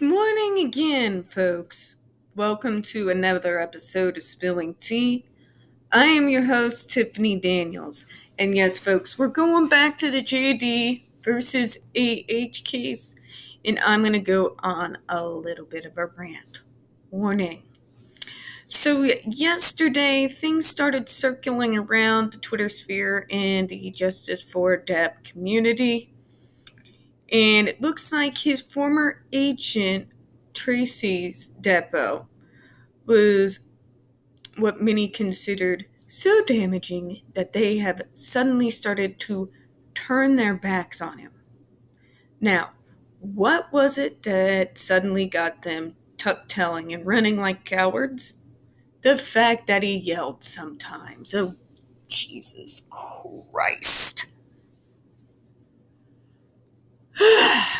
Good morning again, folks. Welcome to another episode of Spilling Tea. I am your host, Tiffany Daniels. And yes, folks, we're going back to the JD versus AH case. And I'm going to go on a little bit of a rant. Warning. So yesterday, things started circling around the Twitter sphere and the Justice for Depp community. And it looks like his former agent, Traqcey's depo, was what many considered so damaging that they have suddenly started to turn their backs on him. Now, what was it that suddenly got them tuck-telling and running like cowards? The fact that he yelled sometimes. Oh, Jesus Christ.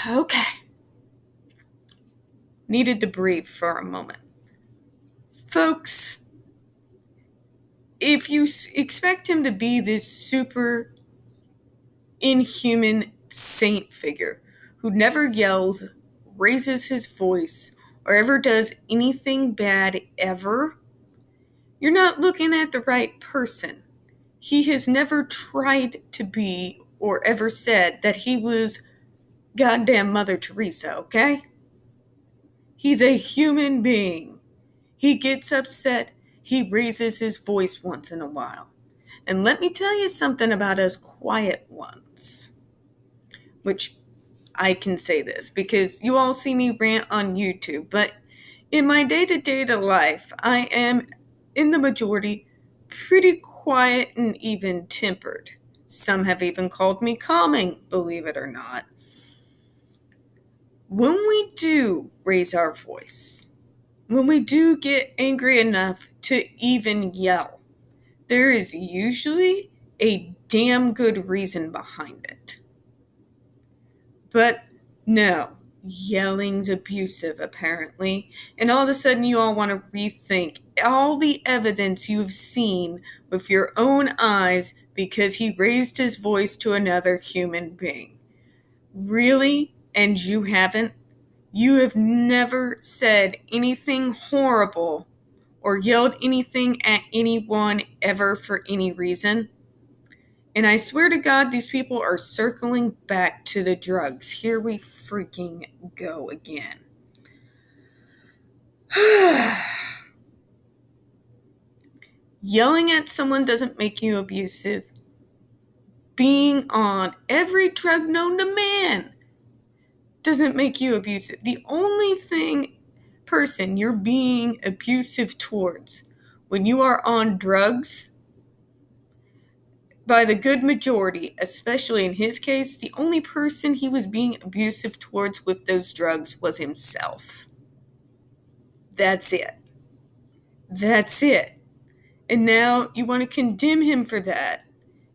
Okay. Needed to breathe for a moment. Folks, if you expect him to be this super inhuman saint figure who never yells, raises his voice, or ever does anything bad ever, you're not looking at the right person. He has never tried to be or ever said that he was goddamn Mother Teresa, okay? He's a human being. He gets upset. He raises his voice once in a while. And let me tell you something about us quiet ones. Which I can say this because you all see me rant on YouTube. But in my day-to-day life, I am, in the majority, pretty quiet and even-tempered. Some have even called me calming, believe it or not. When we do raise our voice, when we do get angry enough to even yell, there is usually a damn good reason behind it. But no, yelling's abusive apparently, and all of a sudden you all want to rethink all the evidence you've seen with your own eyes because he raised his voice to another human being. Really? And you haven't? You have never said anything horrible or yelled anything at anyone ever for any reason? And I swear to God, these people are circling back to the drugs. Here we freaking go again. Yelling at someone doesn't make you abusive. Being on every drug known to man doesn't make you abusive. The only person you're being abusive towards when you are on drugs, by the good majority, especially in his case, the only person he was being abusive towards with those drugs was himself. That's it. That's it. And now you want to condemn him for that.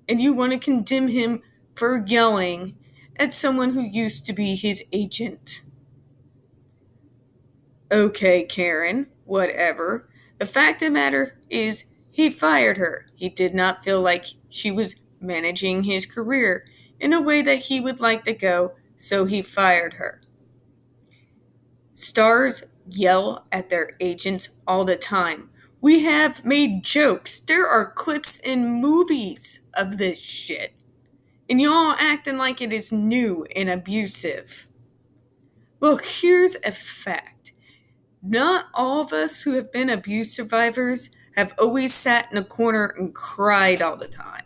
And you want to condemn him for yelling at someone who used to be his agent. Okay, Karen, whatever. The fact of the matter is, he fired her. He did not feel like she was managing his career in a way that he would like to go, so he fired her. Stars yell at their agents all the time. We have made jokes. There are clips in movies of this shit. And y'all acting like it is new and abusive. Well, here's a fact. Not all of us who have been abuse survivors have always sat in a corner and cried all the time.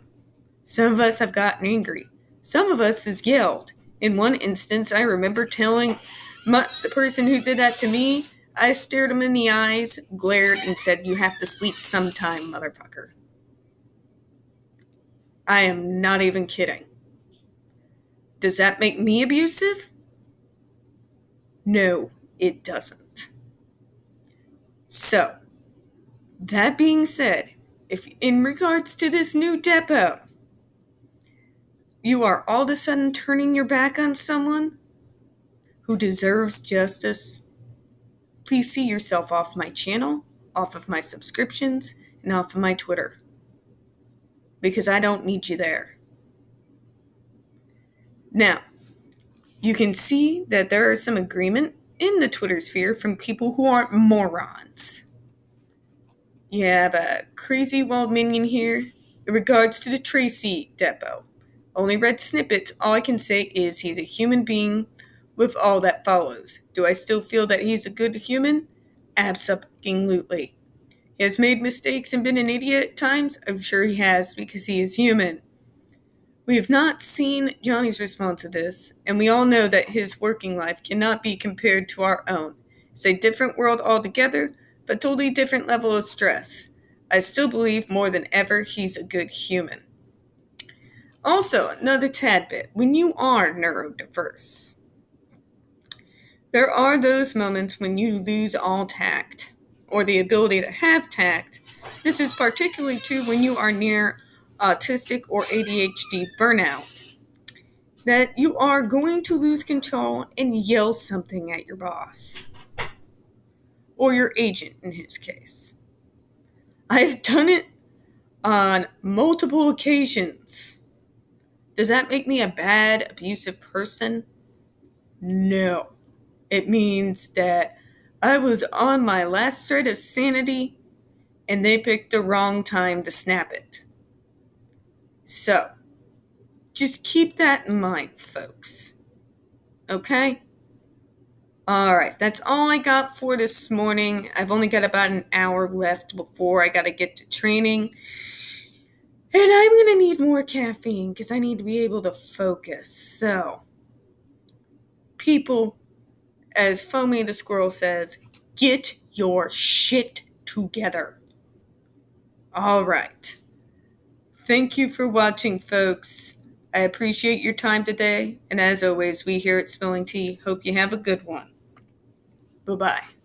Some of us have gotten angry. Some of us has yelled. In one instance, I remember telling the person who did that to me, I stared him in the eyes, glared, and said, "You have to sleep sometime, motherfucker." I am not even kidding. Does that make me abusive? No, it doesn't. So, that being said, if in regards to this new depo, you are all of a sudden turning your back on someone who deserves justice, please see yourself off my channel, off of my subscriptions, and off of my Twitter. Because I don't need you there. Now, you can see that there is some agreement in the Twitter sphere from people who aren't morons. You have a crazy wild minion here in regards to the Traqcey depo. Only read snippets, all I can say is he's a human being with all that follows. Do I still feel that he's a good human? Absolutely. He has made mistakes and been an idiot at times? I'm sure he has because he is human. We have not seen Johnny's response to this, and we all know that his working life cannot be compared to our own. It's a different world altogether, but totally different level of stress. I still believe more than ever he's a good human. Also, another tad bit, when you are neurodiverse, there are those moments when you lose all tact, or the ability to have tact. This is particularly true when you are near autistic or ADHD burnout, that you are going to lose control and yell something at your boss, or your agent in his case. I've done it on multiple occasions. Does that make me a bad, abusive person? No. It means that I was on my last thread of sanity and they picked the wrong time to snap it. So, just keep that in mind, folks. Okay? Alright, that's all I got for this morning. I've only got about an hour left before I gotta get to training. And I'm gonna need more caffeine because I need to be able to focus. So, people, as Foamy the Squirrel says, get your shit together. Alright. Thank you for watching, folks. I appreciate your time today. And as always, we here at Spilling Tea hope you have a good one. Bye-bye.